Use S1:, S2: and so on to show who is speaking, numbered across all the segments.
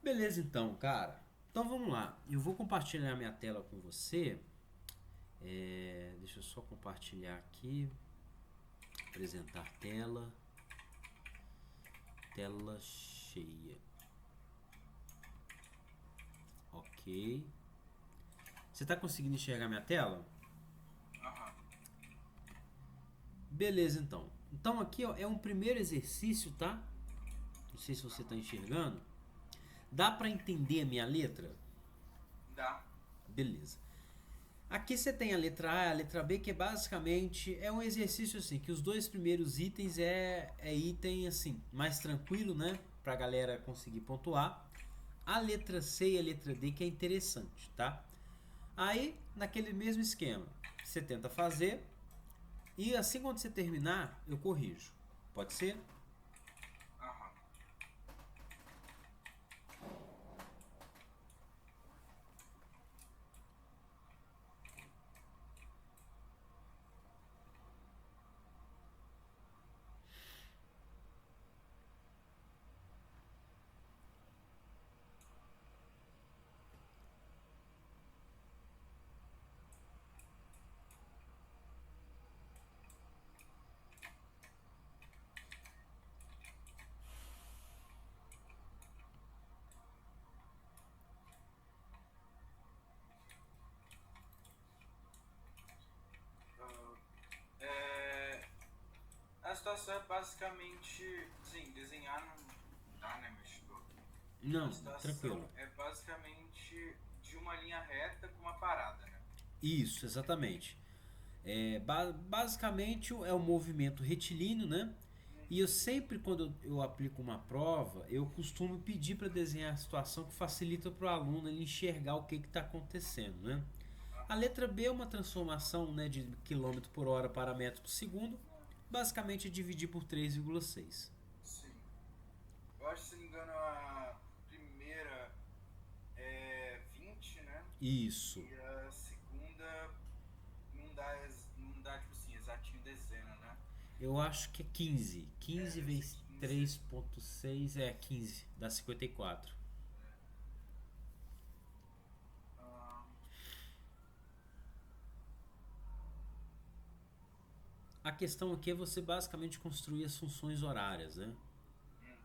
S1: Beleza então, cara. Então vamos lá. Eu vou compartilhar minha tela com você. Deixa eu só compartilhar aqui. Apresentar tela. Tela cheia. Ok. Você está conseguindo enxergar minha tela?
S2: Aham.
S1: Beleza então. Então aqui ó, é um primeiro exercício, tá? Não sei se você está
S2: Aham.
S1: enxergando. Dá para entender a minha letra?
S2: Dá.
S1: Beleza. Aqui você tem a letra A e a letra B, que basicamente é um exercício assim, que os dois primeiros itens é item assim, mais tranquilo, né? Pra galera conseguir pontuar. A letra C e a letra D que é interessante, tá? Aí, naquele mesmo esquema, você tenta fazer e assim quando você terminar, eu corrijo. Pode ser?
S2: Aham. Ah, é, a situação é basicamente, sim, desenhar não dá, né, mas tipo, a
S1: Não, tranquilo.
S2: situação é basicamente de uma linha reta com uma parada, né?
S1: Isso, exatamente. Basicamente é um movimento retilíneo, né? E eu
S2: Uhum.
S1: sempre, quando eu aplico uma prova, eu costumo pedir para desenhar a situação que facilita para o aluno ele enxergar o que está acontecendo, né? A
S2: Aham.
S1: letra B é uma transformação, né, de quilômetro por hora para metro por segundo, basicamente é dividir por 3,6.
S2: Sim. Eu acho, se não me engano, a primeira é 20, né?
S1: Isso.
S2: E a segunda não dá tipo assim, exatinho dezena, né?
S1: Eu acho que é 15.
S2: É,
S1: 15
S2: deve ser
S1: vezes
S2: 15.
S1: 3,6 é 15, dá 54.
S2: Ah,
S1: A questão aqui é você basicamente construir as funções horárias, né?
S2: uhum.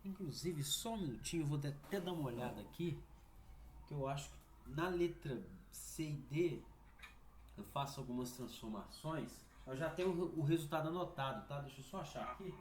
S1: Inclusive, só um minutinho, eu vou até dar uma olhada aqui, que eu acho que na letra C e D eu faço algumas transformações. Eu já tenho o resultado anotado, tá? Deixa eu só achar aqui.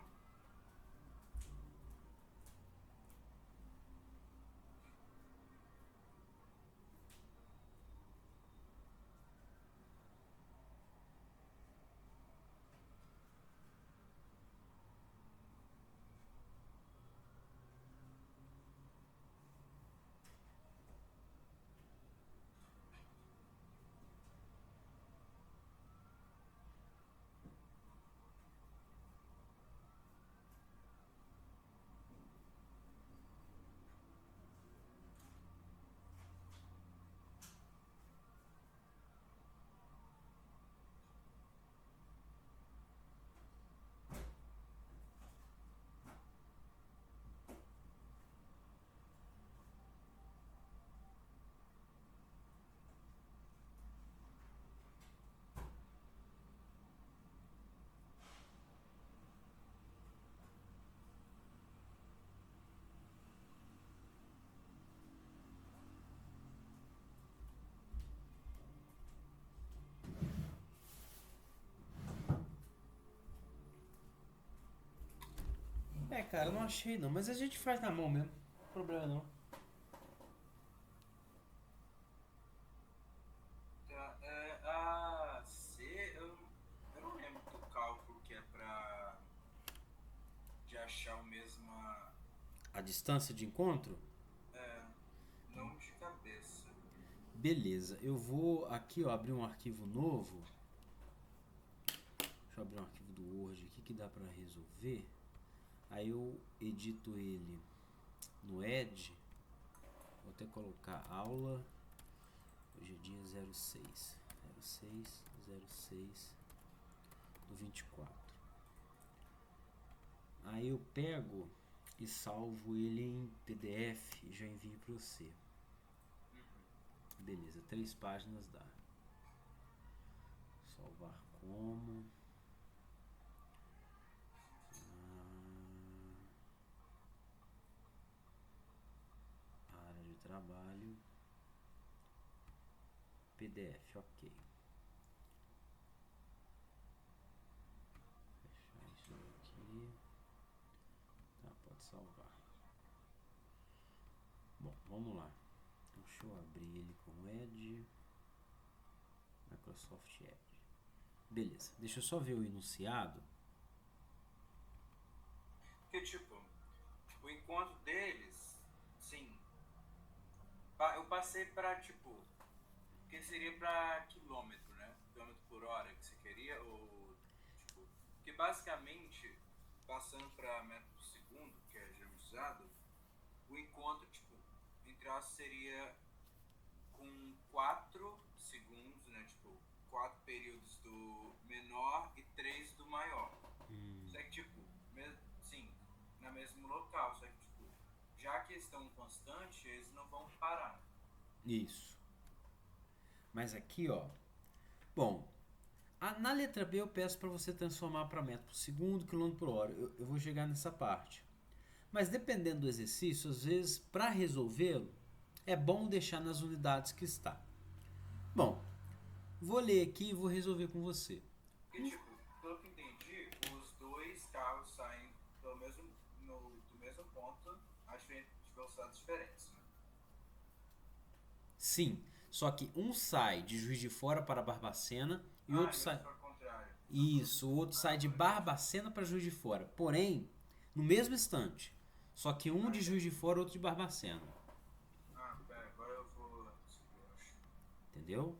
S2: Aham.
S1: Cara, eu não achei não, mas a gente faz na mão mesmo. Não tem problema não.
S2: Tá, a C, eu não lembro do cálculo que é pra de achar o mesma.
S1: A distância de encontro?
S2: É, não de cabeça.
S1: Beleza, eu vou aqui ó, abrir um arquivo novo. Deixa eu abrir um arquivo do Word aqui que dá pra resolver. Aí eu edito ele no Edge. Vou até colocar aula. Hoje é dia 06 06 06 do 24. Aí eu pego e salvo ele em PDF e já envio para você. Beleza, 3 páginas dá. Salvar como. Área de trabalho. PDF, ok. Fechar isso aqui. Tá, pode salvar. Bom, vamos lá. Deixa eu abrir ele com Edge. Microsoft Edge. Beleza, deixa eu só ver o enunciado.
S2: Porque, tipo, o encontro deles, sim, eu passei pra, tipo, que seria pra quilômetro, né? Quilômetro por hora que você queria, ou, tipo, que basicamente, passando pra metro por segundo, que é geralmente usado, o encontro, tipo, entre aspas, seria com 4 segundos, né? Tipo, 4 períodos do menor e 3 do maior. Só que, tipo, sim, no mesmo local. Só que, tipo, já que estão constantes, eles não vão parar.
S1: Isso. Mas aqui, ó. Bom, na letra B eu peço para você transformar para metro por segundo, quilômetro por hora. Eu vou chegar nessa parte. Mas dependendo do exercício, às vezes, para resolvê-lo, é bom deixar nas unidades que está. Bom, vou ler aqui e vou resolver com você.
S2: Porque, tipo, pelo que entendi, os dois carros saem do mesmo ponto, a de velocidades diferentes, né?
S1: Sim, só que um sai de Juiz de Fora para Barbacena e outro sai.
S2: Ao contrário.
S1: Isso, o outro sai de Barbacena para Juiz de Fora. Porém, no mesmo instante. Só que um de Juiz de Fora e outro de Barbacena.
S2: Pera, agora eu vou.
S1: Entendeu?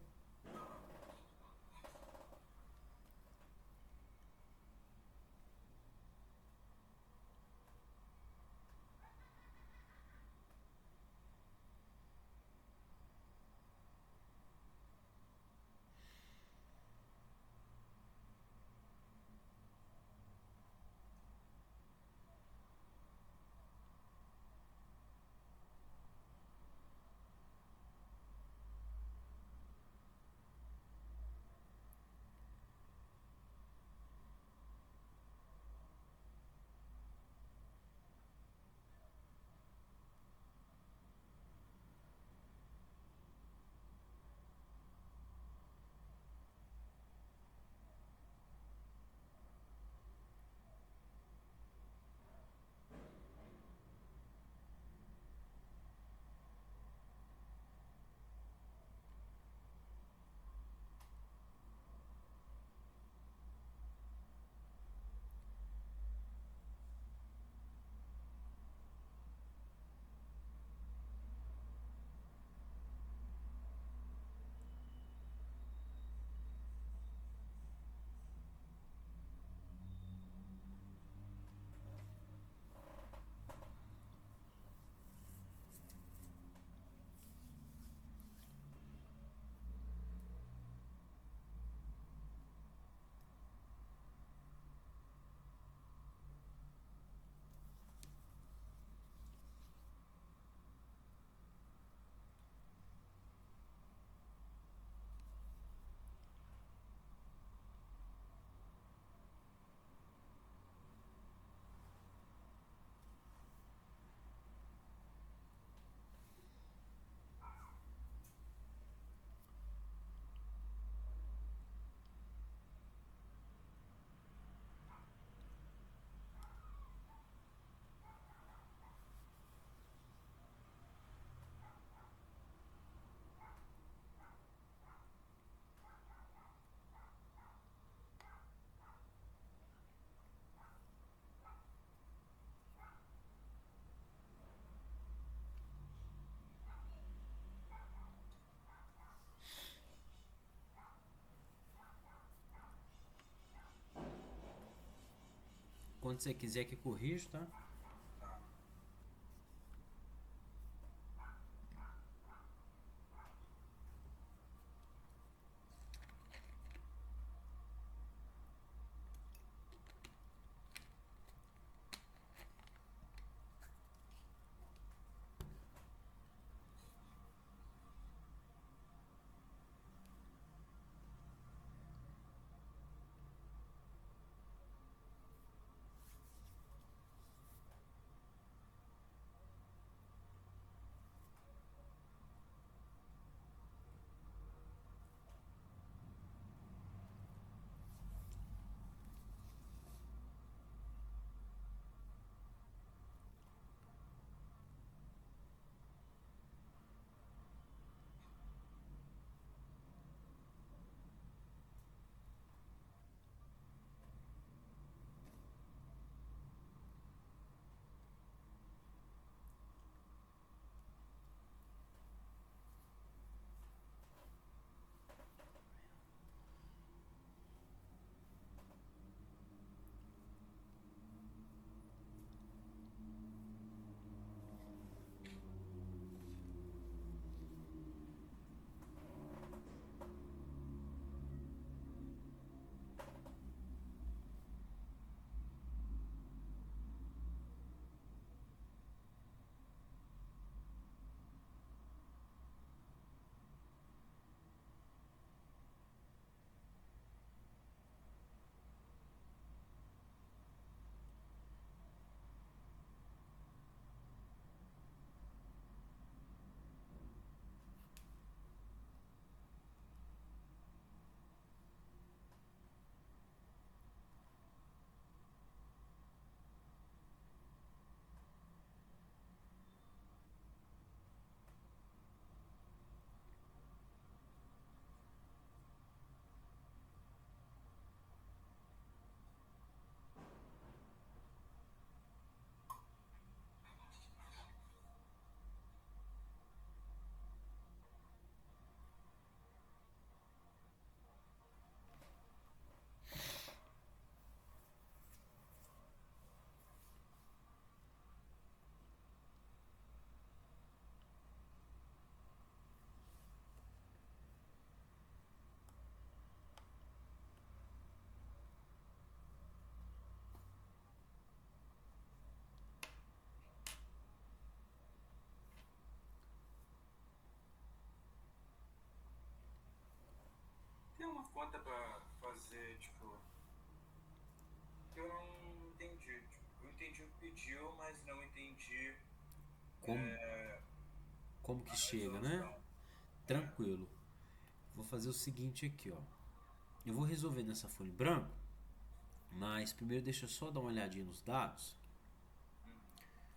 S1: Quando você quiser que corrija, tá?
S2: dizer, tipo, que eu não entendi. Tipo, eu entendi o que pediu, mas não entendi
S1: Como, como
S2: a
S1: que chega, né?
S2: resolução. É.
S1: Tranquilo. Vou fazer o seguinte aqui, ó. Eu vou resolver nessa folha em branco, mas primeiro deixa eu só dar uma olhadinha nos dados.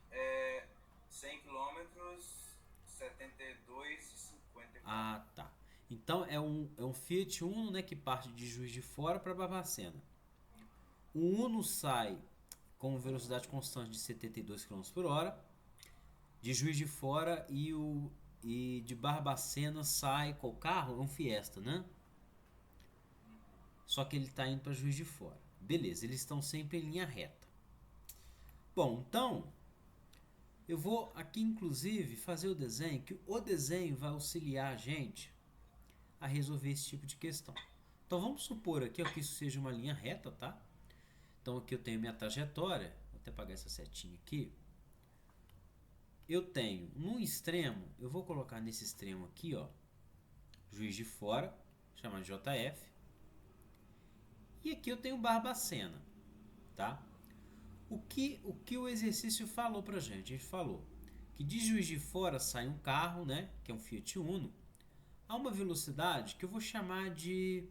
S2: É 100 quilômetros, 72,54.
S1: Ah, tá. Então é um Fiat Uno, né, que parte de Juiz de Fora para Barbacena. O Uno sai com velocidade constante de 72 km por hora. De Juiz de Fora e de Barbacena sai qual carro? É um Fiesta, né? Só que ele está indo para Juiz de Fora. Beleza, eles estão sempre em linha reta. Bom, então eu vou aqui inclusive fazer o desenho, que o desenho vai auxiliar a gente a resolver esse tipo de questão. Então vamos supor aqui ó, que isso seja uma linha reta, tá? Então aqui eu tenho minha trajetória, vou até apagar essa setinha aqui. Eu tenho no extremo, eu vou colocar nesse extremo aqui, ó, Juiz de Fora, chamado JF. E aqui eu tenho Barbacena, tá? O que o exercício falou pra gente? Ele falou que de Juiz de Fora sai um carro, né, que é um Fiat Uno, a uma velocidade que eu vou chamar de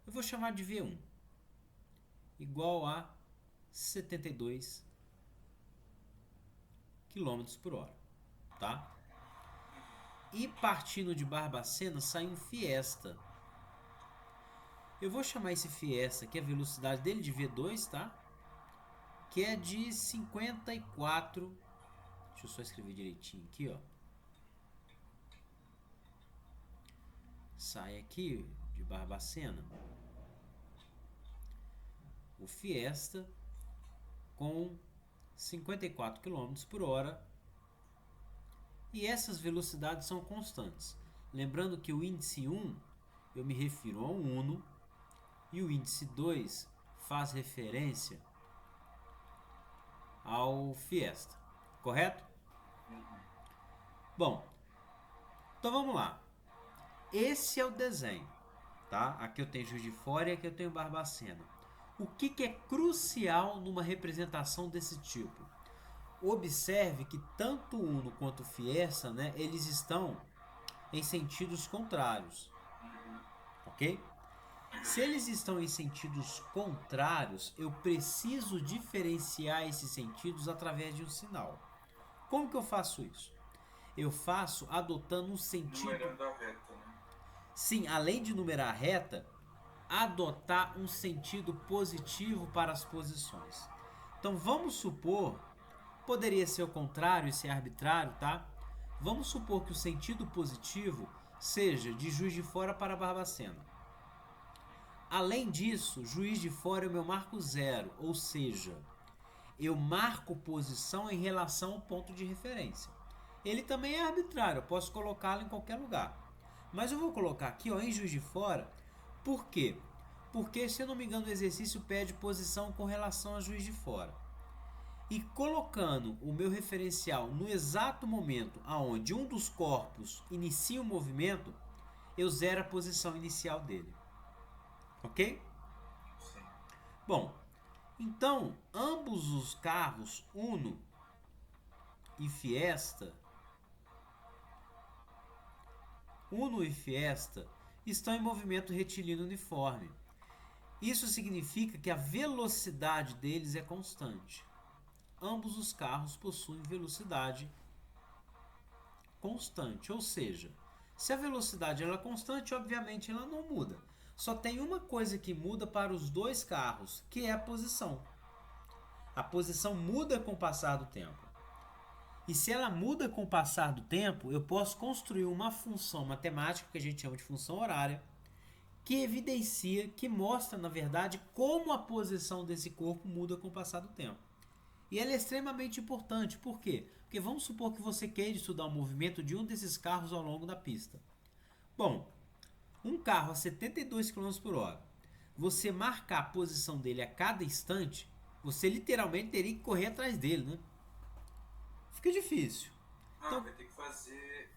S1: V1, igual a 72 km por hora, tá? E partindo de Barbacena sai um Fiesta. Eu vou chamar esse Fiesta, que é a velocidade dele de V2, tá? Que é de 54. Deixa eu só escrever direitinho aqui, ó. Sai aqui de Barbacena o Fiesta com 54 km por hora. E essas velocidades são constantes. Lembrando que o índice 1 eu me refiro ao Uno e o índice 2 faz referência ao Fiesta, correto? Bom, então vamos lá. Esse é o desenho, tá? Aqui eu tenho Juiz de Fora e aqui eu tenho Barbacena. O que é crucial numa representação desse tipo? Observe que tanto o Uno quanto o Fiesta, né, eles estão em sentidos contrários, ok? Se eles estão em sentidos contrários, eu preciso diferenciar esses sentidos através de um sinal. Como que eu faço isso? Eu faço adotando um sentido...
S2: Numerando a reta, né?
S1: Sim, além de numerar a reta, adotar um sentido positivo para as posições. Então vamos supor, poderia ser o contrário e ser arbitrário, tá? Vamos supor que o sentido positivo seja de Juiz de Fora para Barbacena. Além disso, Juiz de Fora é o meu marco zero, ou seja, eu marco posição em relação ao ponto de referência. Ele também é arbitrário, eu posso colocá-lo em qualquer lugar. Mas eu vou colocar aqui ó, em Juiz de Fora, por quê? Porque, se eu não me engano, o exercício pede posição com relação a Juiz de Fora. E colocando o meu referencial no exato momento aonde um dos corpos inicia o movimento, eu zero a posição inicial dele. Ok?
S2: Sim.
S1: Bom, então ambos os carros Uno e Fiesta estão em movimento retilíneo uniforme. Isso significa que a velocidade deles é constante. Ambos os carros possuem velocidade constante, ou seja, se a velocidade ela é constante, obviamente ela não muda. Só tem uma coisa que muda para os dois carros, que é a posição. A posição muda com o passar do tempo. E se ela muda com o passar do tempo, eu posso construir uma função matemática que a gente chama de função horária, que evidencia, que mostra, na verdade, como a posição desse corpo muda com o passar do tempo. E ela é extremamente importante. Por quê? Porque vamos supor que você queira estudar o movimento de um desses carros ao longo da pista. Bom, um carro a 72 km por hora, você marcar a posição dele a cada instante, você literalmente teria que correr atrás dele, né? Fica difícil.
S2: Ah,
S1: Então,
S2: vai ter que fazer.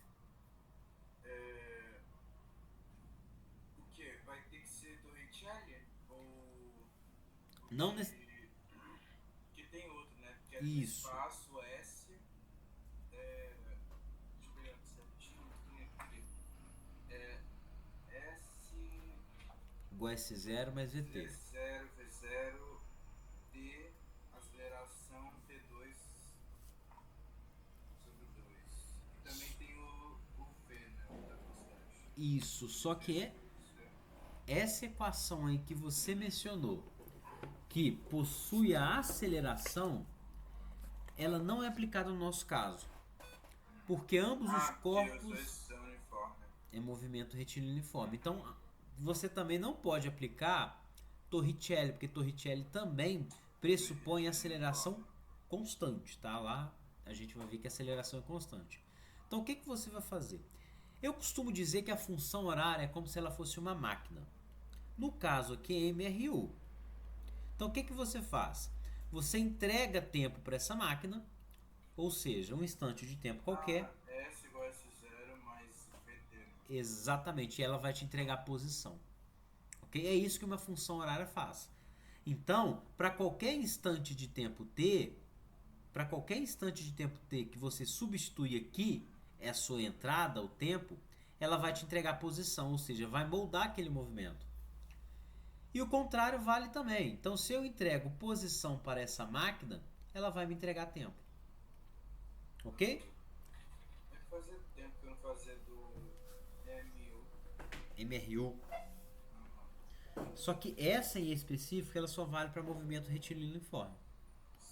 S2: O quê? Vai ter que ser torricelli?
S1: Não nesse...
S2: Que tem outro, né? Que é do
S1: Isso.
S2: espaço S. Deixa eu pegar certinho aqui. É S.
S1: Igual S0 mais VT.
S2: V0, V0, T, aceleração T2 sobre 2. E também tem o V, né? O da velocidade.
S1: Isso, só que é essa equação aí que você mencionou, que possui a aceleração, ela não é aplicada no nosso caso. Porque ambos os corpos é movimento retilíneo uniforme. Então, você também não pode aplicar Torricelli, porque Torricelli também pressupõe aceleração constante, tá? Lá a gente vai ver que a aceleração é constante. Então, o que você vai fazer? Eu costumo dizer que a função horária é como se ela fosse uma máquina. No caso aqui é MRU. Então, o que você faz? Você entrega tempo para essa máquina, ou seja, um instante de tempo qualquer.
S2: S igual a S0 mais VT.
S1: Exatamente, e ela vai te entregar a posição. Ok? É isso que uma função horária faz. Então, para qualquer instante de tempo t, que você substitui aqui, é a sua entrada, o tempo, ela vai te entregar a posição, ou seja, vai moldar aquele movimento. E o contrário vale também. Então, se eu entrego posição para essa máquina, ela vai me entregar tempo. Ok?
S2: Vai fazer tempo que eu não fazia do MU.
S1: MRU. Só que essa em específico, ela só vale para movimento retilíneo uniforme.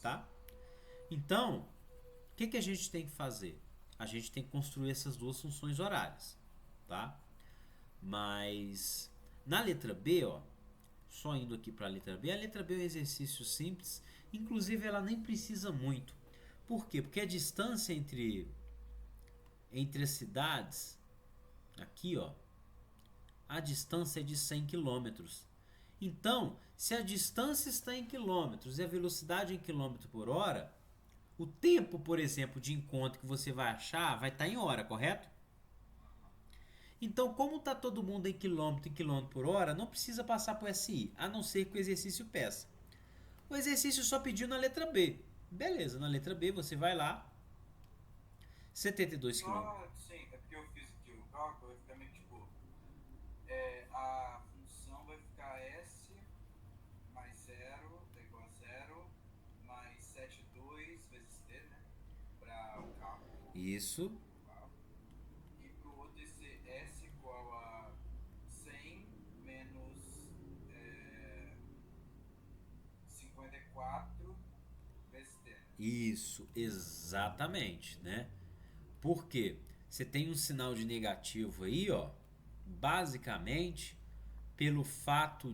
S1: Tá? Então, o que a gente tem que fazer? A gente tem que construir essas duas funções horárias. Tá? Mas na letra B, ó, só indo aqui para a letra B é um exercício simples, inclusive ela nem precisa muito. Por quê? Porque a distância entre as cidades, aqui ó, a distância é de 100 km. Então, se a distância está em quilômetros e a velocidade em quilômetro por hora, o tempo, por exemplo, de encontro que você vai achar vai estar em hora, correto? Então, como está todo mundo em quilômetro por hora, não precisa passar por SI, a não ser que o exercício peça. O exercício só pediu na letra B. Beleza, na letra B você vai lá, 72 km.
S2: Sim, é porque eu fiz aqui o cálculo, vai ficar meio tipo... a função vai ficar S mais 0 é igual a 0, mais 72 vezes T, né? Para o cálculo.
S1: Isso.
S2: E para o outro esse S igual a 100 menos 54 vezes T.
S1: Isso, exatamente, né? Por quê? Você tem um sinal de negativo aí, ó, basicamente pelo fato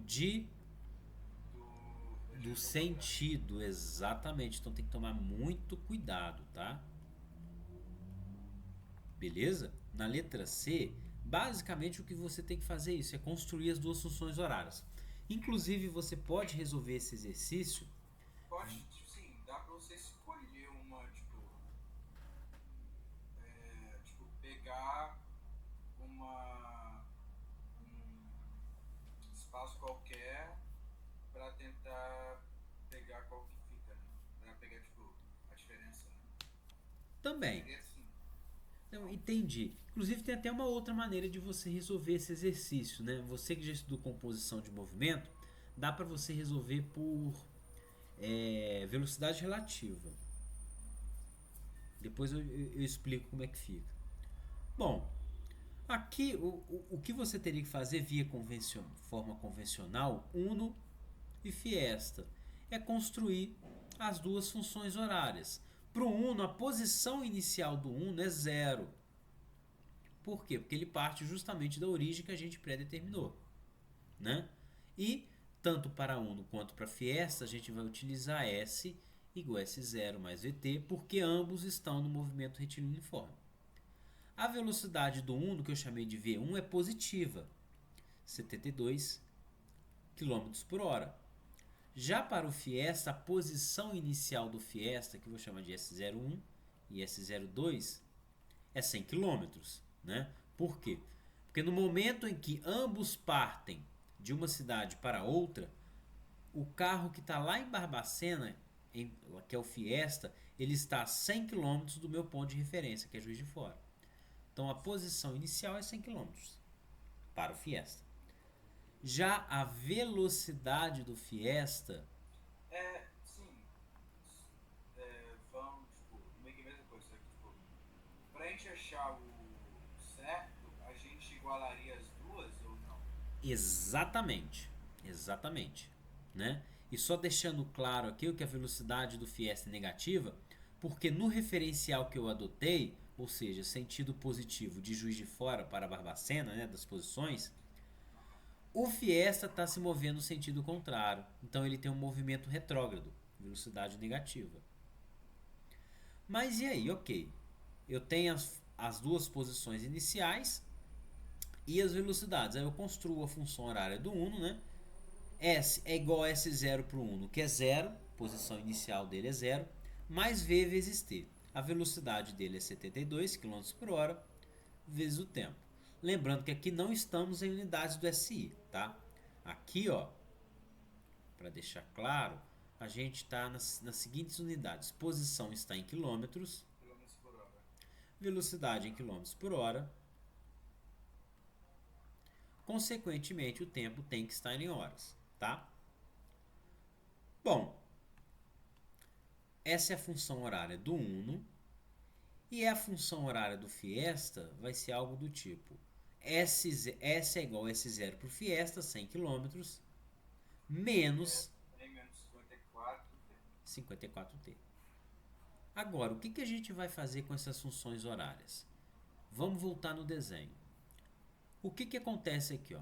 S1: do sentido, exatamente. Então tem que tomar muito cuidado, tá? Beleza? Na letra C, basicamente o que você tem que fazer é construir as duas funções horárias. Inclusive você pode resolver esse exercício.
S2: Pode, sim, dá pra você escolher uma, tipo, pegar um espaço qualquer pra tentar pegar qual que fica, né? Pra pegar, tipo, a diferença, né?
S1: Também.
S2: Seria assim.
S1: Não, entendi. Inclusive tem até uma outra maneira de você resolver esse exercício, né? Você que já estudou composição de movimento, dá para você resolver por velocidade relativa. Depois eu explico como é que fica. Bom, aqui o que você teria que fazer via forma convencional, Uno e Fiesta, é construir as duas funções horárias. Para o Uno, a posição inicial do Uno é 0. Por quê? Porque ele parte justamente da origem que a gente predeterminou, né? E tanto para Uno quanto para Fiesta, a gente vai utilizar S igual a S0 mais VT, porque ambos estão no movimento retilíneo uniforme. A velocidade do Uno, que eu chamei de V1, é positiva, 72 km por hora. Já para o Fiesta, a posição inicial do Fiesta, que eu vou chamar de S01 e S02, é 100 km, né? Por quê? Porque no momento em que ambos partem de uma cidade para outra, O carro que está lá em Barbacena, que é o Fiesta, ele está a 100 quilômetros do meu ponto de referência, que é Juiz de Fora. Então a posição inicial é 100 quilômetros para o Fiesta. Já a velocidade do Fiesta,
S2: Sim, vão, tipo, meio que a mesma coisa, só que, tipo, pra gente achar o certo, a gente igualaria as duas ou não?
S1: exatamente, exatamente, né? E só deixando claro aqui o que a velocidade do Fiesta é negativa, porque no referencial que eu adotei, ou seja, sentido positivo de Juiz de Fora para Barbacena, né, das posições, o Fiesta está se movendo no sentido contrário. Então ele tem um movimento retrógrado, velocidade negativa. Mas e aí, ok. Eu tenho as duas posições iniciais e as velocidades. Aí eu construo a função horária do Uno, né? S é igual a S0 para o Uno, que é zero, posição inicial dele é zero, mais V vezes T. A velocidade dele é 72 km por hora, vezes o tempo. Lembrando que aqui não estamos em unidades do SI, tá? Aqui, ó, para deixar claro, a gente está nas seguintes unidades. Posição está em quilômetros,
S2: Quilômetros por hora.
S1: velocidade em quilômetros por hora. Consequentemente, o tempo tem que estar em horas, tá? Bom, essa é a função horária do Uno. E a função horária do Fiesta vai ser algo do tipo S é igual a S0 para o Fiesta, 100 km, menos
S2: Tem menos 54,
S1: 54T. Agora, o que a gente vai fazer com essas funções horárias? Vamos voltar no desenho. O que acontece aqui? Ó?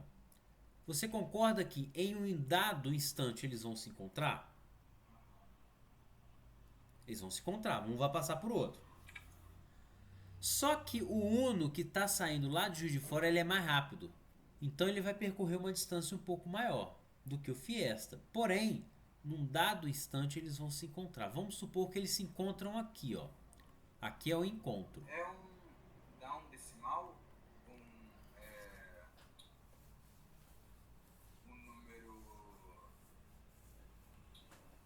S1: Você concorda que em um dado instante eles vão se encontrar? Eles vão se encontrar, um vai passar por outro. Só que o Uno que está saindo lá de Juiz de Fora ele é mais rápido. Então ele vai percorrer uma distância um pouco maior do que o Fiesta. Porém, num dado instante eles vão se encontrar. Vamos supor que eles se encontram aqui, ó. Aqui é o encontro.
S2: dá um decimal, um número,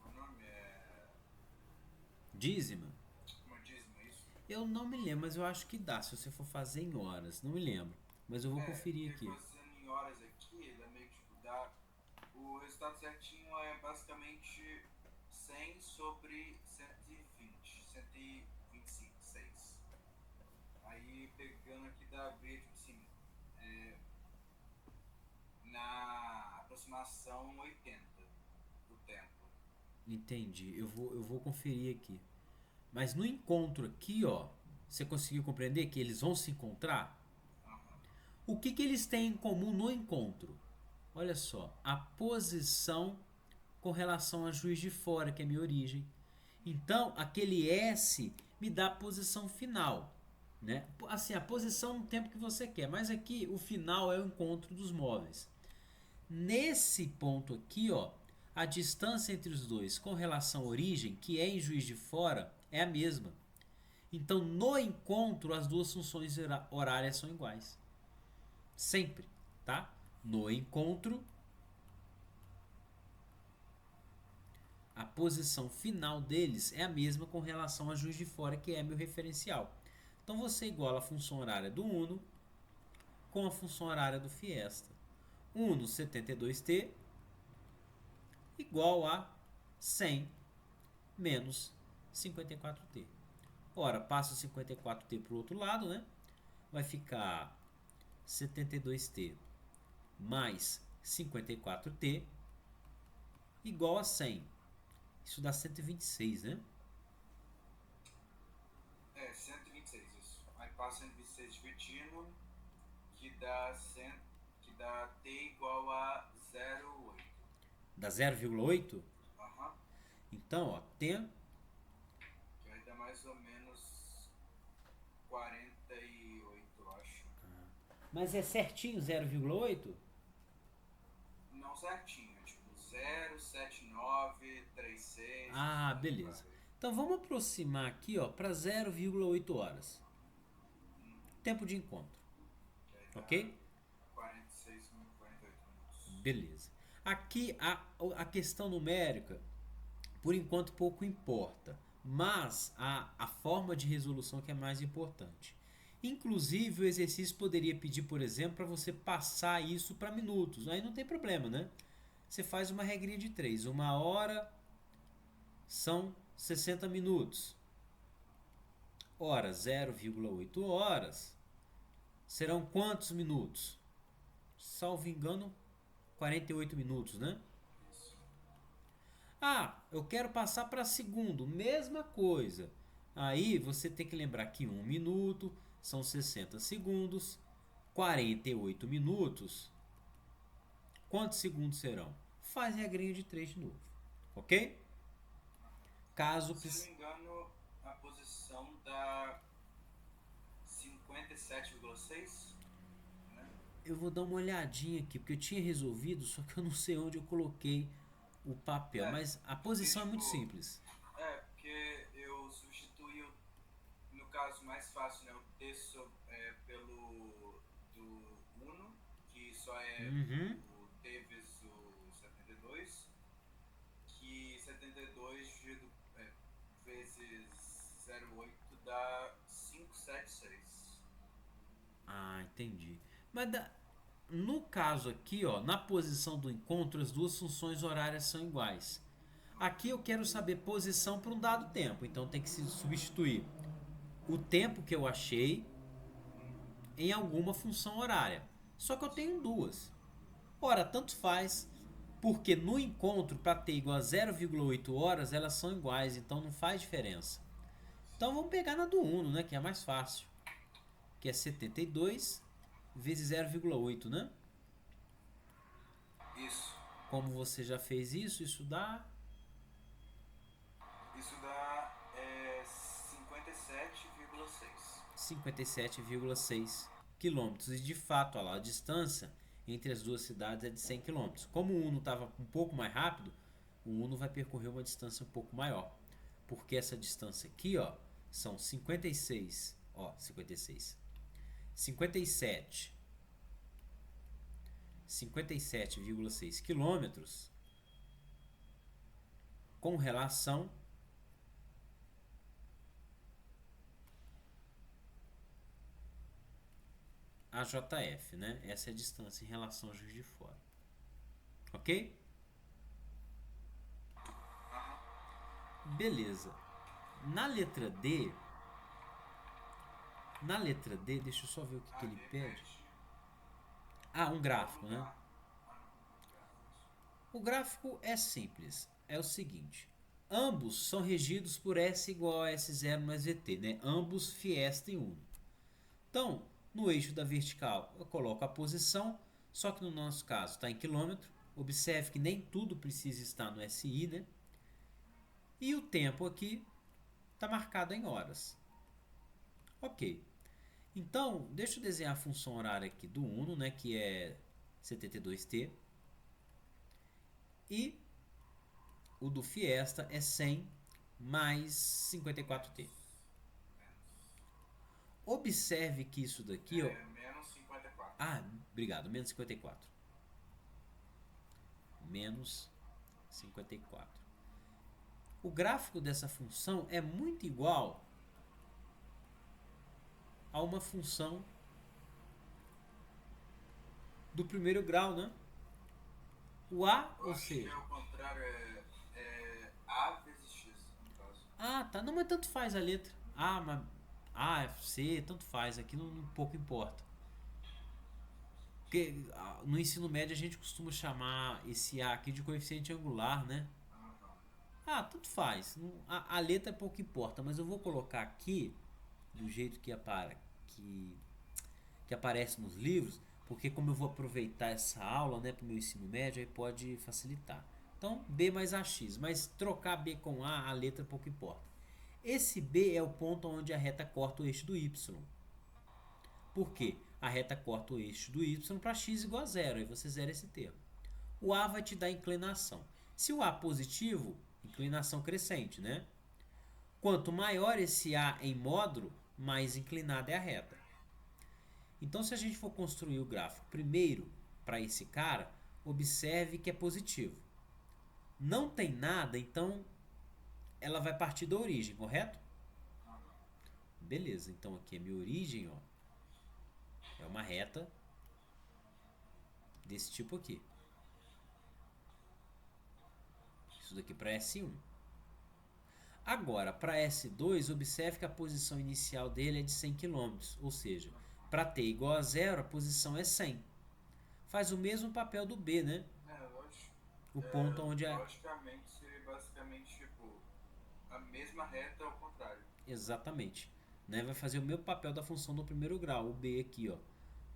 S2: o nome é,
S1: Dízima?
S2: como dízimo, isso?
S1: Eu não me lembro, mas eu acho que dá se você for fazer em horas. Não me lembro. Mas eu vou conferir
S2: Porque
S1: aqui.
S2: fazendo em horas aqui, ele é meio que tipo, dá, o resultado certinho é basicamente 100 sobre 120, 125, 6. Aí pegando aqui da abrir, tipo assim, é, na aproximação 80 do tempo.
S1: Entendi. Eu vou conferir aqui. Mas no encontro aqui, ó, você conseguiu compreender que eles vão se encontrar?
S2: Aham.
S1: O que eles têm em comum no encontro? Olha só, a posição com relação a Juiz de Fora, que é a minha origem. Então, aquele S me dá a posição final, né? Assim, a posição no tempo que você quer, mas aqui o final é o encontro dos móveis. Nesse ponto aqui, ó, a distância entre os dois com relação à origem, que é em Juiz de Fora, é a mesma. Então, no encontro, as duas funções horárias são iguais. Sempre, tá? No encontro, a posição final deles é a mesma com relação a Juiz de Fora, que é meu referencial. Então você iguala a função horária do Uno com a função horária do Fiesta. Uno 72T igual a 100 menos 54T. Ora, passa o 54T para o outro lado, né? Vai ficar 72T mais 54T igual a 100. Isso dá 126, né?
S2: 126, isso. Aí passa 126 dividindo, que dá, 100, que dá t igual a 0,8.
S1: Dá 0,8?
S2: Aham.
S1: Então, ó, tem.
S2: Que aí dá mais ou menos 48, eu acho.
S1: Mas é certinho 0,8?
S2: Não certinho, é tipo 0,7936.
S1: Ah, beleza. Então vamos aproximar aqui, ó, para 0,8 horas. Tempo de encontro,
S2: Que aí dá
S1: ok?
S2: 46, 48 minutos.
S1: Beleza. Aqui a questão numérica, por enquanto, pouco importa, mas a forma de resolução que é mais importante. Inclusive, o exercício poderia pedir, por exemplo, para você passar isso para minutos. Aí não tem problema, né? Você faz uma regrinha de 3. 1 hora são 60 minutos. Ora, 0,8 horas serão quantos minutos? Salvo engano, 48 minutos, né? Ah, eu quero passar para segundo, mesma coisa. Aí você tem que lembrar que 1 minuto são 60 segundos, 48 minutos. Quantos segundos serão? Faz a regrinha de 3 de novo, ok? Caso
S2: Se não me engano, a posição dá 57,6, né?
S1: eu vou dar uma olhadinha aqui, porque eu tinha resolvido, só que eu não sei onde eu coloquei o papel. Mas a posição é muito simples.
S2: Porque eu substituí, no caso mais fácil, né, o terço pelo do uno, que só é
S1: Uhum.
S2: o t vezes o 72, que 72 vezes 0,8 dá 576.
S1: Ah, entendi. Mas no caso aqui, ó, na posição do encontro, as duas funções horárias são iguais. Aqui eu quero saber posição para um dado tempo, então tem que se substituir o tempo que eu achei em alguma função horária. Só que eu tenho duas. Ora, tanto faz, porque no encontro, para ter igual a 0,8 horas, elas são iguais, então não faz diferença. Então vamos pegar na do Uno, né, que é mais fácil, que é 72 vezes 0,8, né?
S2: Isso.
S1: Como você já fez isso, isso dá
S2: Isso dá 57,6.
S1: 57,6 quilômetros. E de fato, olha lá, a distância entre as duas cidades é de 100 quilômetros. Como o Uno estava um pouco mais rápido, o Uno vai percorrer uma distância um pouco maior. Porque essa distância aqui, ó, são 56, ó, 57, 57,6 quilômetros com relação a JF, né? Essa é a distância em relação ao Juiz de Fora. Ok? Beleza. Na letra D, deixa eu só ver o que ele pede. Ah, um gráfico, né? O gráfico é simples. É o seguinte. Ambos são regidos por S igual a S0 mais VT, né? Ambos Fiesta e Uno. Então, no eixo da vertical, eu coloco a posição, só que no nosso caso está em quilômetro. Observe que nem tudo precisa estar no SI, né? E o tempo aqui está marcado em horas. Ok. Então, deixa eu desenhar a função horária aqui do Uno, né? Que é 72T. E o do Fiesta é 100 mais 54T. Observe que isso daqui, ó.
S2: Menos 54.
S1: Ah, obrigado, menos 54. Menos 54. O gráfico dessa função é muito igual a uma função do primeiro grau, né? O A, ou seja...
S2: ao contrário, A vezes X, no caso.
S1: Ah, tá. Não, mas tanto faz a letra. A, C, tanto faz. Aqui não pouco importa. Porque no ensino médio a gente costuma chamar esse A aqui de coeficiente angular, né? Ah, tanto faz. A letra pouco importa, mas eu vou colocar aqui do jeito que aparece nos livros, porque como eu vou aproveitar essa aula, né, para o meu ensino médio, aí pode facilitar. Então, B mais AX, mas trocar B com a letra pouco importa. Esse B é o ponto onde a reta corta o eixo do Y. Por quê? A reta corta o eixo do Y para x igual a zero, aí você zera esse termo. O A vai te dar inclinação. Se o A positivo, inclinação crescente, né? Quanto maior esse A em módulo, mais inclinada é a reta. Então, se a gente for construir o gráfico primeiro para esse cara, observe que é positivo. Não tem nada, então ela vai partir da origem, correto? Beleza, então aqui a minha origem, ó, é uma reta desse tipo aqui. Isso daqui para S1. Agora, para S2, observe que a posição inicial dele é de 100 km, ou seja, para t igual a zero, a posição é 100. Faz o mesmo papel do B, né?
S2: Lógico.
S1: O ponto onde é...
S2: Logicamente seria basicamente tipo a mesma reta ao contrário.
S1: Exatamente. Né? Vai fazer o mesmo papel da função do primeiro grau, o B aqui, ó.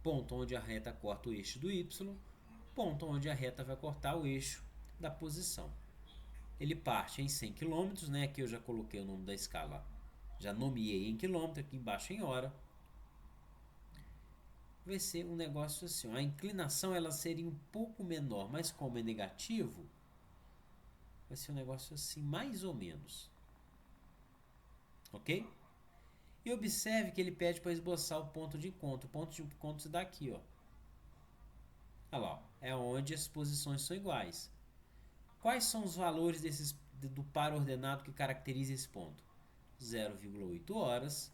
S1: Ponto onde a reta corta o eixo do Y, ponto onde a reta vai cortar o eixo da posição. Ele parte em 100 km, né? Aqui eu já coloquei o nome da escala, já nomeei em quilômetro, aqui embaixo em hora. Vai ser um negócio assim, ó. A inclinação ela seria um pouco menor, mas como é negativo, vai ser um negócio assim, mais ou menos. Ok? E observe que ele pede para esboçar o ponto de encontro. O ponto de encontro se dá aqui, ó. Olha lá, ó. É onde as posições são iguais. Quais são os valores do par ordenado que caracteriza esse ponto? 0,8 horas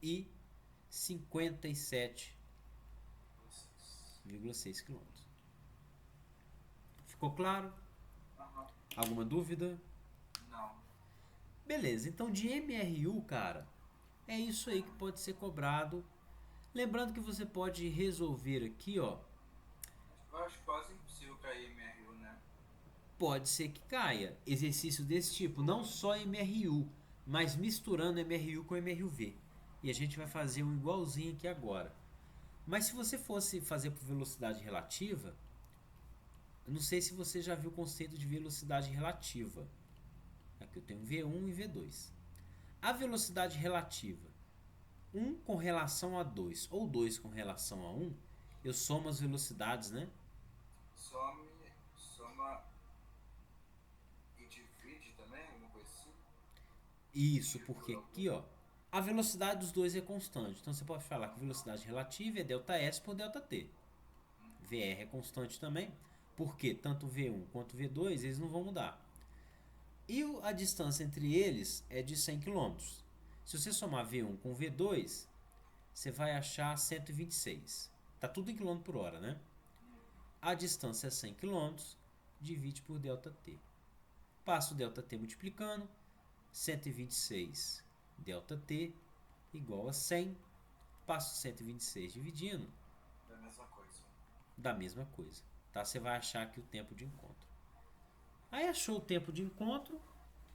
S1: e 57,6 km. Ficou claro? Alguma dúvida?
S2: Não.
S1: Beleza, então de MRU, cara, é isso aí que pode ser cobrado. Lembrando que você pode resolver aqui, ó.
S2: Eu acho quase impossível cair MRU, né?
S1: Pode ser que caia. Exercício desse tipo, não só MRU, mas misturando MRU com MRUV. E a gente vai fazer um igualzinho aqui agora. Mas se você fosse fazer por velocidade relativa, eu não sei se você já viu o conceito de velocidade relativa. Aqui eu tenho V1 e V2. A velocidade relativa, 1 com relação a 2 ou 2 com relação a 1, eu somo as velocidades, né?
S2: Soma e divide também, alguma coisa assim?
S1: Isso, porque aqui, ó, a velocidade dos dois é constante. Então você pode falar que a velocidade relativa é ΔS por ΔT. VR é constante também, porque tanto V1 quanto V2 eles não vão mudar. E a distância entre eles é de 100 km. Se você somar V1 com V2, você vai achar 126. Tá tudo em km por hora, né? A distância é 100 km, divide por ΔT. Passa o ΔT multiplicando, 126 ΔT igual a 100. Passo 126 dividindo. Da mesma coisa. Tá? Você vai achar aqui o tempo de encontro. Aí achou o tempo de encontro,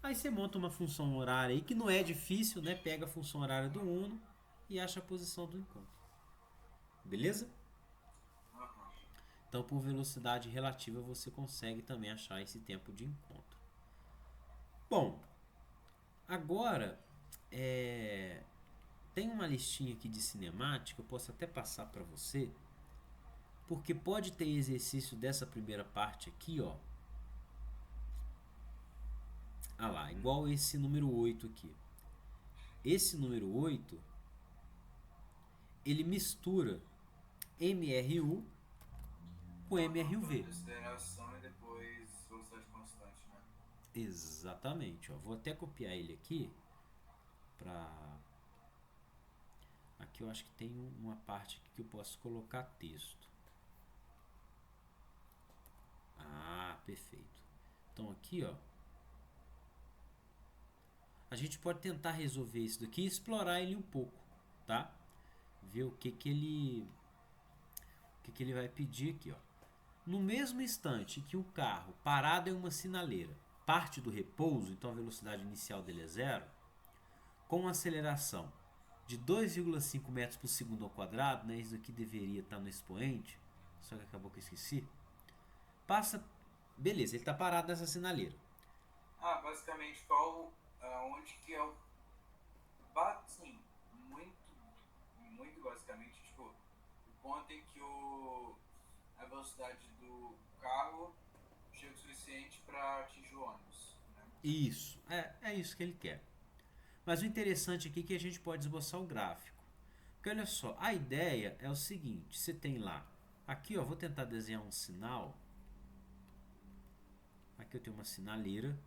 S1: aí você monta uma função horária aí, que não é difícil, né? Pega a função horária do Uno e acha a posição do encontro. Beleza? Então, por velocidade relativa, você consegue também achar esse tempo de encontro. Bom, agora tem uma listinha aqui de cinemática, eu posso até passar para você, porque pode ter exercício dessa primeira parte aqui, ó. Ah lá, igual esse número 8 aqui. Esse número 8, ele mistura MRU com MRUV.
S2: Aceleração e depois velocidade constante, né?
S1: Exatamente, ó. Vou até copiar ele aqui para... Aqui eu acho que tem uma parte que eu posso colocar texto. Ah, perfeito. Então aqui, ó, a gente pode tentar resolver isso daqui e explorar ele um pouco, tá? Ver o que ele vai pedir aqui, ó. No mesmo instante que o carro parado em uma sinaleira parte do repouso, então a velocidade inicial dele é zero, com uma aceleração de 2,5 metros por segundo ao quadrado, né? Isso aqui deveria estar no expoente, só que acabou que eu esqueci. Passa, beleza, ele está parado nessa sinaleira.
S2: Basicamente onde que é o... Sim, muito basicamente, tipo, o ponto em que a velocidade do carro chega o suficiente para atingir o ônibus, né?
S1: Isso, é isso que ele quer. Mas o interessante aqui é que a gente pode esboçar o gráfico. Porque olha só, a ideia é o seguinte, você tem lá Aqui, ó, vou tentar desenhar um sinal. Aqui eu tenho uma sinaleira,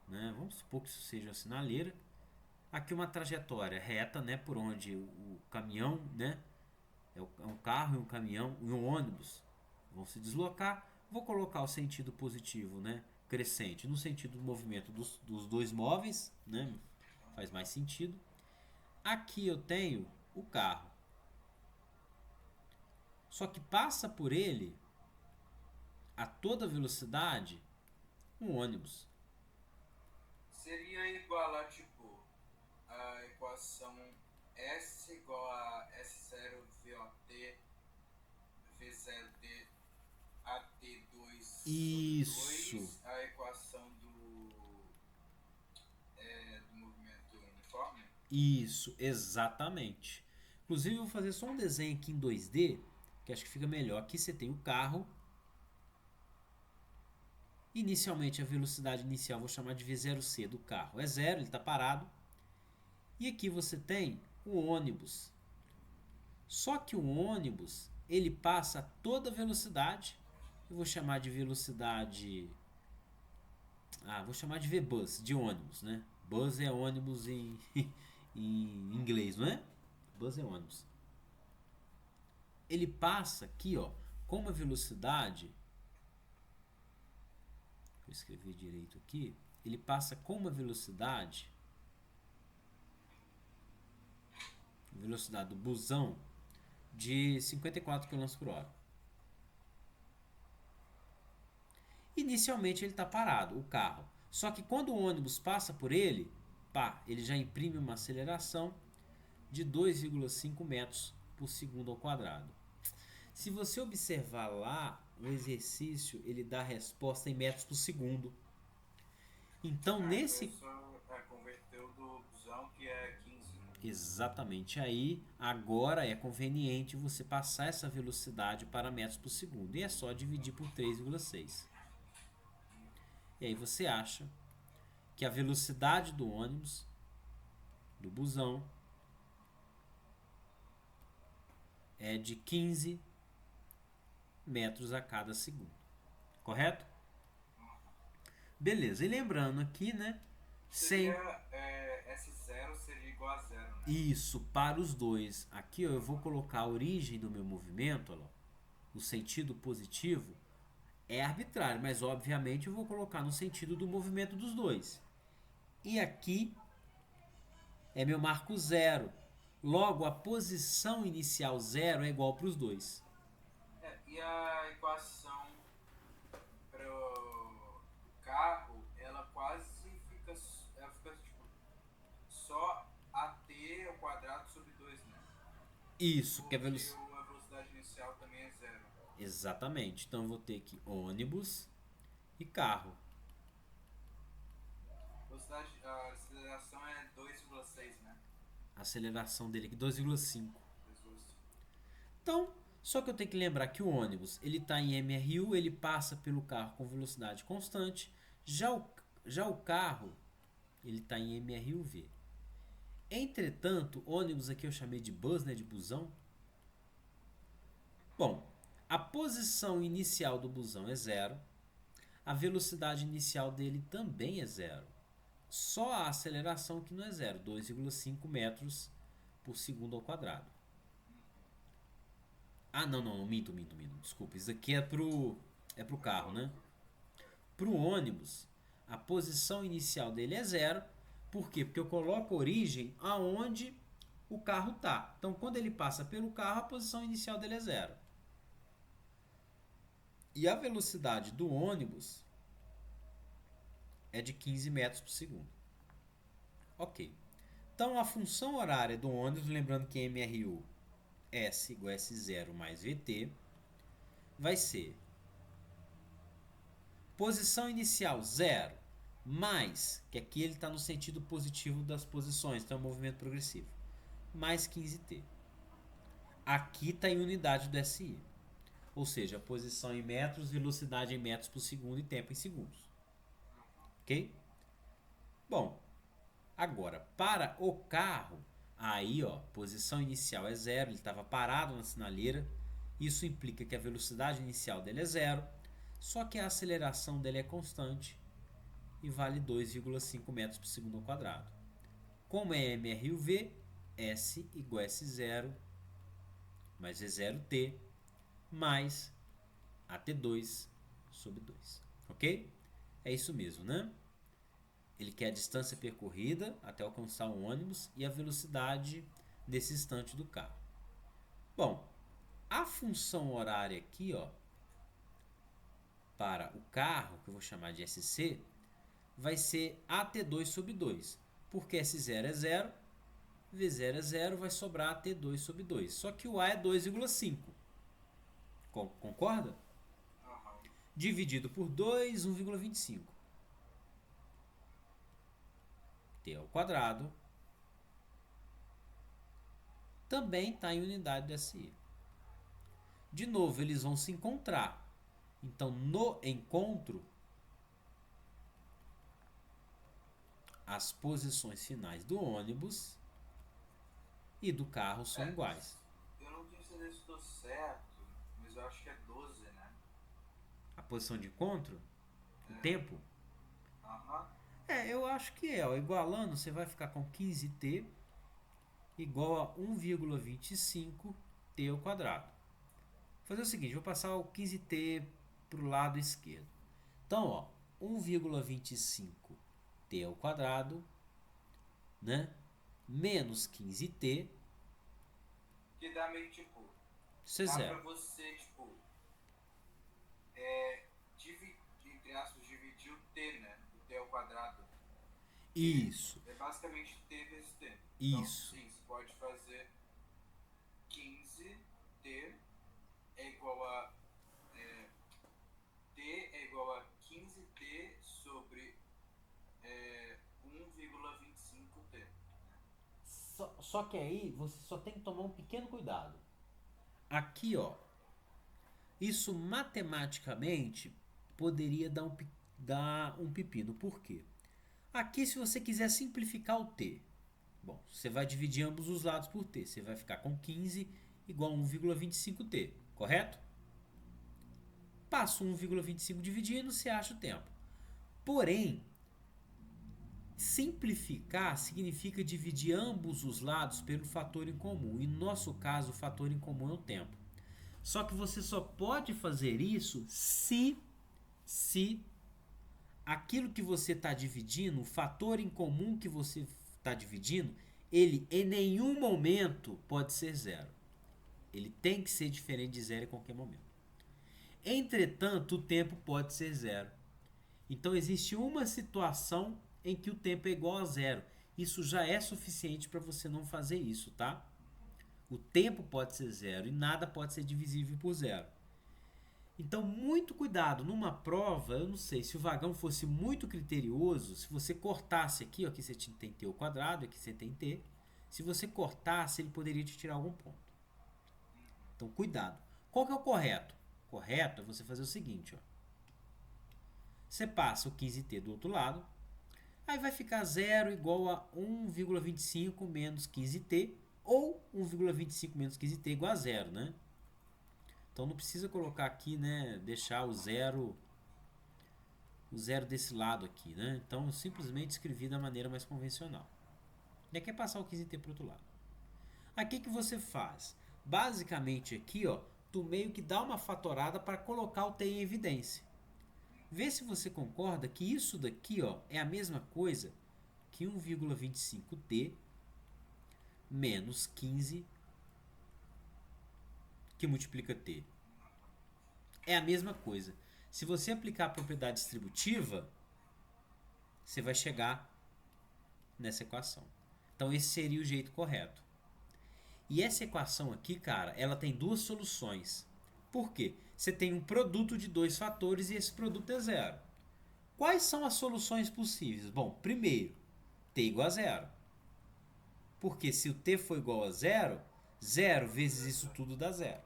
S1: né? Vamos supor que isso seja uma sinaleira. Aqui uma trajetória reta, né? Por onde o caminhão, né? É um carro e um caminhão e um ônibus vão se deslocar. Vou colocar o sentido positivo, né? Crescente, no sentido do movimento dos dois móveis, né? Faz mais sentido. Aqui eu tenho o carro. Só que passa por ele a toda velocidade um ônibus.
S2: Seria igual a, tipo, a equação S igual a S0 VOT V0D AT2
S1: Isso.
S2: 2, a equação do movimento uniforme?
S1: Isso, exatamente. Inclusive eu vou fazer só um desenho aqui em 2D, que acho que fica melhor. Aqui você tem o carro. Inicialmente a velocidade inicial vou chamar de V0C do carro. É zero, ele está parado. E aqui você tem o ônibus. Só que o ônibus, ele passa a toda velocidade. Eu vou chamar de velocidade... vou chamar de V-Bus, de ônibus, né? Bus é ônibus em, em inglês, não é? Bus é ônibus. Ele passa aqui, ó, com uma velocidade... Vou escrever direito aqui. Ele passa com uma velocidade... Velocidade do busão de 54 km por hora. Inicialmente ele está parado, o carro. Só que quando o ônibus passa por ele, ele já imprime uma aceleração de 2,5 metros por segundo ao quadrado. Se você observar lá, o exercício ele dá a resposta em metros por segundo. Então nesse...
S2: Converteu do busão que é 15.
S1: Exatamente. Aí, agora é conveniente você passar essa velocidade para metros por segundo. E é só dividir por 3,6. E aí você acha que a velocidade do ônibus, do busão, é de 15 metros a cada segundo. Correto? Beleza. E lembrando aqui, né?
S2: S0 seria igual a 0, né?
S1: Isso, para os dois. Aqui ó, eu vou colocar a origem do meu movimento, ó, o sentido positivo. É arbitrário, mas obviamente eu vou colocar no sentido do movimento dos dois. E aqui é meu marco zero. Logo, a posição inicial zero é igual para os dois.
S2: E a equação para o carro, ela quase fica, tipo, só AT ao quadrado sobre 2, né?
S1: Isso,
S2: porque
S1: que é velocidade.
S2: a velocidade inicial também é zero.
S1: Exatamente. Então eu vou ter aqui ônibus e carro.
S2: A aceleração é 2,6, né?
S1: A aceleração dele aqui 2,5.
S2: 2,5.
S1: Então, só que eu tenho que lembrar que o ônibus ele está em MRU, ele passa pelo carro com velocidade constante. Já o carro ele está em MRUV. Entretanto, ônibus aqui eu chamei de bus, né, de busão. Bom, a posição inicial do busão é zero. A velocidade inicial dele também é zero. Só a aceleração que não é zero, 2,5 metros por segundo ao quadrado. Não, minto. Desculpa, isso aqui é pro carro, né? Pro ônibus, a posição inicial dele é zero. Por quê? Porque eu coloco a origem aonde o carro tá. Então, quando ele passa pelo carro, a posição inicial dele é zero. E a velocidade do ônibus é de 15 metros por segundo. Ok. Então, a função horária do ônibus, lembrando que MRU S igual a S0 mais VT, vai ser posição inicial 0 mais, que aqui ele está no sentido positivo das posições, então é um movimento progressivo, mais 15t. Aqui está em unidade do SI, ou seja, posição em metros, velocidade em metros por segundo e tempo em segundos. Ok? Bom, agora, para o carro, aí ó, posição inicial é 0, ele estava parado na sinaleira, Isso implica que a velocidade inicial dele é zero, só que a aceleração dele é constante e vale 2,5 metros por segundo ao quadrado. Como é mr e o v, S igual a S0 mais V0t mais AT2 sobre 2. Ok? É isso mesmo, né? Ele quer a distância percorrida até alcançar o ônibus e a velocidade nesse instante do carro. Bom, a função horária aqui, ó, para o carro, que eu vou chamar de SC, vai ser AT2 sobre 2. Porque S0 é 0, V0 é 0, vai sobrar AT2 sobre 2. Só que o A é 2,5. Concorda? Dividido por 2, 1,25. T ao quadrado também está em unidade de SI. De novo, eles vão se encontrar. Então, no encontro, as posições finais do ônibus e do carro são iguais.
S2: Eu não tenho certeza se estou certo, mas eu acho que é 12, né?
S1: A posição de encontro, o tempo,
S2: Aham.
S1: eu acho que é. Ó, igualando, você vai ficar com 15t igual a 1,25t ao quadrado. Vou fazer o seguinte, vou passar o 15t para o lado esquerdo. Então, ó, 1,25t ao quadrado, né? Menos 15t.
S2: Que dá meio tipo.
S1: Isso é
S2: Dá
S1: zero.
S2: pra você, tipo. Entre aspas, dividir o t, né? O t ao quadrado.
S1: Isso.
S2: É basicamente t vezes t.
S1: Isso.
S2: Então, sim, você pode fazer 15t é igual a. T é igual a 15t sobre 1,25t.
S1: Só que aí você só tem que tomar um pequeno cuidado. Aqui, ó, isso matematicamente poderia dar um pepino. Por quê? Aqui, se você quiser simplificar o t, bom, você vai dividir ambos os lados por t. Você vai ficar com 15 igual a 1,25t, correto? Passa 1,25 dividindo, você acha o tempo. Porém, simplificar significa dividir ambos os lados pelo fator em comum. E no nosso caso, o fator em comum é o tempo. Só que você só pode fazer isso se aquilo que você está dividindo, o fator em comum que você está dividindo, ele em nenhum momento pode ser zero. Ele tem que ser diferente de zero em qualquer momento. Entretanto, o tempo pode ser zero. Então existe uma situação em que o tempo é igual a zero. Isso já é suficiente para você não fazer isso, tá? O tempo pode ser zero e nada pode ser divisível por zero. Então, muito cuidado. Numa prova, eu não sei, se o vagão fosse muito criterioso, se você cortasse aqui, ó, aqui você tem t ao quadrado, aqui você tem t. Se você cortasse, ele poderia te tirar algum ponto. Então, cuidado. Qual que é o correto? O correto é você fazer o seguinte, ó. Você passa o 15t do outro lado, aí vai ficar 0 igual a 1,25 menos 15t, ou 1,25 menos 15t igual a 0, né? Então não precisa colocar aqui, né, deixar o zero desse lado aqui, né? Então eu simplesmente escrevi da maneira mais convencional. E aqui é passar o 15t para o outro lado. Aqui que você faz? Basicamente aqui, ó, tu meio que dá uma fatorada para colocar o t em evidência. Vê se você concorda que isso daqui, ó, é a mesma coisa que 1,25t menos 15 que multiplica t. É a mesma coisa. Se você aplicar a propriedade distributiva, você vai chegar nessa equação. Então esse seria o jeito correto. E essa equação aqui, cara, ela tem duas soluções. Por quê? Você tem um produto de dois fatores e esse produto é zero. Quais são as soluções possíveis? Bom, primeiro, t igual a zero. Porque se o t for igual a zero, 0 vezes isso tudo dá zero.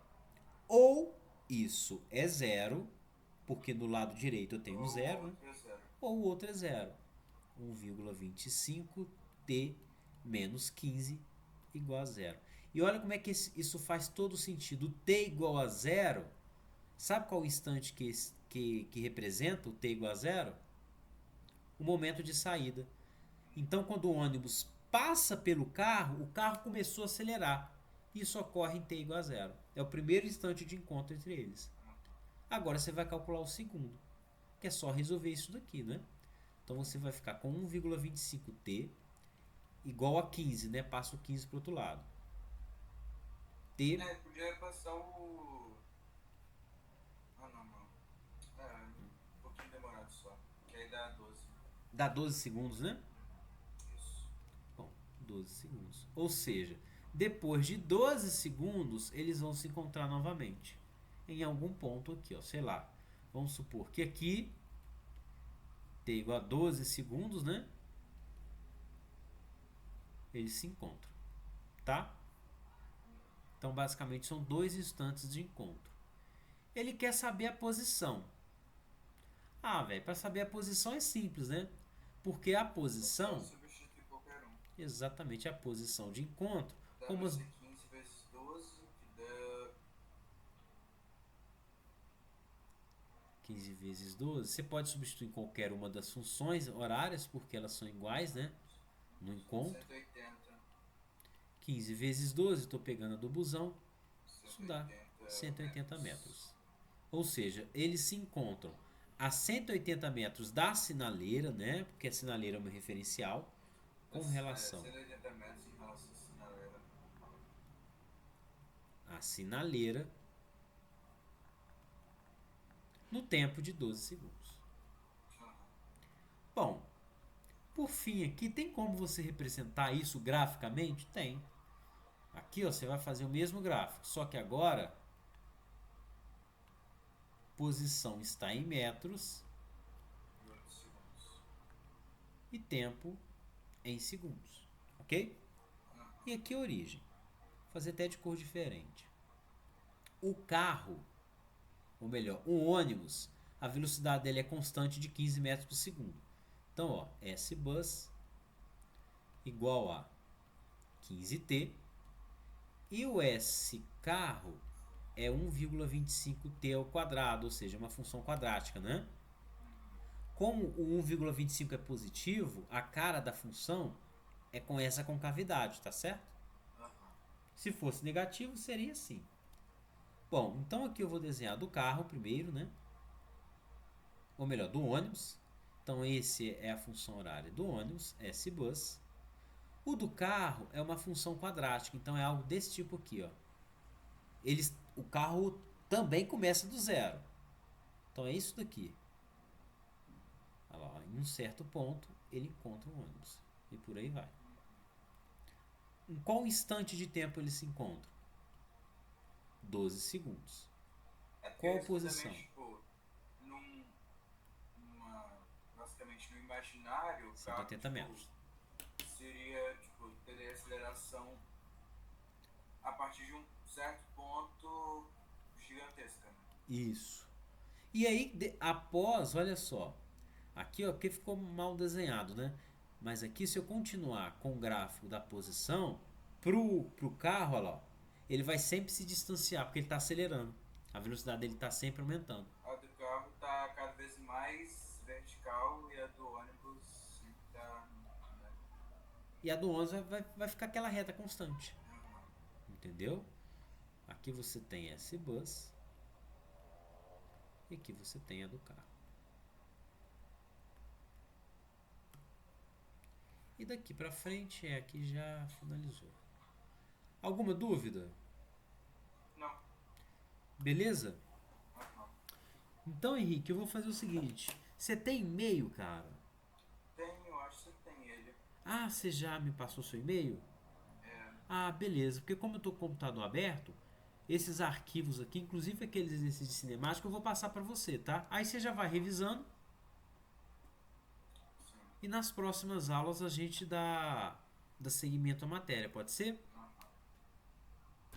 S1: Ou isso é zero, porque no lado direito eu tenho zero, né? Ou o outro é zero. 1,25t menos 15 igual a zero. E olha como é que isso faz todo sentido. O t igual a zero, sabe qual o instante que representa o t igual a zero? O momento de saída. Então, quando o ônibus passa pelo carro, o carro começou a acelerar. Isso ocorre em t igual a zero. É o primeiro instante de encontro entre eles. Agora você vai calcular o segundo, que é só resolver isso daqui, né? Então você vai ficar com 1,25t igual a 15, né? Passa o 15 para o outro lado. T...
S2: podia passar o... Ah, não. Um pouquinho demorado só. Que aí dá 12.
S1: Dá 12 segundos, né?
S2: Isso.
S1: Bom, 12 segundos. Ou seja, depois de 12 segundos, eles vão se encontrar novamente. Em algum ponto aqui, ó. Sei lá. Vamos supor que aqui t igual a 12 segundos, né? Eles se encontram, tá? Então, basicamente, são 2 instantes de encontro. Ele quer saber a posição. Ah, velho, para saber a posição é simples, né? Porque a posição...
S2: Substituir qualquer um.
S1: Exatamente, a posição de encontro.
S2: Dá
S1: Como
S2: pra
S1: as...
S2: ser 15 vezes 12, que dá...
S1: 15 vezes 12. Você pode substituir qualquer uma das funções horárias, porque elas são iguais, né? No encontro.
S2: 180.
S1: 15 vezes 12, estou pegando a do busão. Isso dá 180
S2: metros.
S1: metros. Ou seja, eles se encontram a 180 metros da sinaleira, né? Porque a sinaleira é uma referencial com relação
S2: 180 metros em relação à sinaleira.
S1: à sinaleira no tempo de 12 segundos. Bom, por fim aqui, tem como você representar isso graficamente? Tem. Aqui ó, você vai fazer o mesmo gráfico, só que agora posição está em metros e tempo em segundos, ok? E aqui a origem, vou fazer até de cor diferente. O carro, ou melhor, o ônibus, a velocidade dele é constante de 15 metros por segundo. Então, ó, S-Bus igual a 15t e o S-Carro é 1,25t ao quadrado, ou seja, uma função quadrática, né? Como o 1,25 é positivo, a cara da função é com essa concavidade, tá certo? Se fosse negativo, seria assim. Bom, então aqui eu vou desenhar do carro primeiro, né? Ou melhor, do ônibus. Então esse é a função horária do ônibus, S-Bus. O do carro é uma função quadrática, então é algo desse tipo aqui, ó. O carro também começa do zero. Então é isso daqui. Olha lá, em um certo ponto ele encontra o ônibus. E por aí vai. Em qual instante de tempo eles se encontram? 12 segundos. Qual a posição?
S2: Tipo, basicamente no imaginário,
S1: 180 metros.
S2: Seria, tipo, teria aceleração a partir de um certo ponto gigantesca. Né?
S1: Isso. E aí, após, olha só. Aqui, ó, que ficou mal desenhado, né? Mas aqui, se eu continuar com o gráfico da posição, pro carro, olha lá, ele vai sempre se distanciar, porque ele está acelerando. A velocidade dele está sempre aumentando.
S2: A do carro está cada vez mais vertical e a do ônibus está... Né?
S1: E a do ônibus vai ficar aquela reta constante. Entendeu? Aqui você tem S-Bus. E aqui você tem a do carro. E daqui pra frente aqui já finalizou. Alguma dúvida?
S2: Não.
S1: Beleza? Então, Henrique, eu vou fazer o seguinte. Você tem e-mail, cara?
S2: Tenho, acho que você tem ele.
S1: Ah, você já me passou seu e-mail?
S2: É.
S1: Ah, beleza. Porque como eu tô com o computador aberto, esses arquivos aqui, inclusive aqueles exercícios de cinemática, eu vou passar pra você, tá? Aí você já vai revisando. E nas próximas aulas a gente dá seguimento à matéria, pode ser?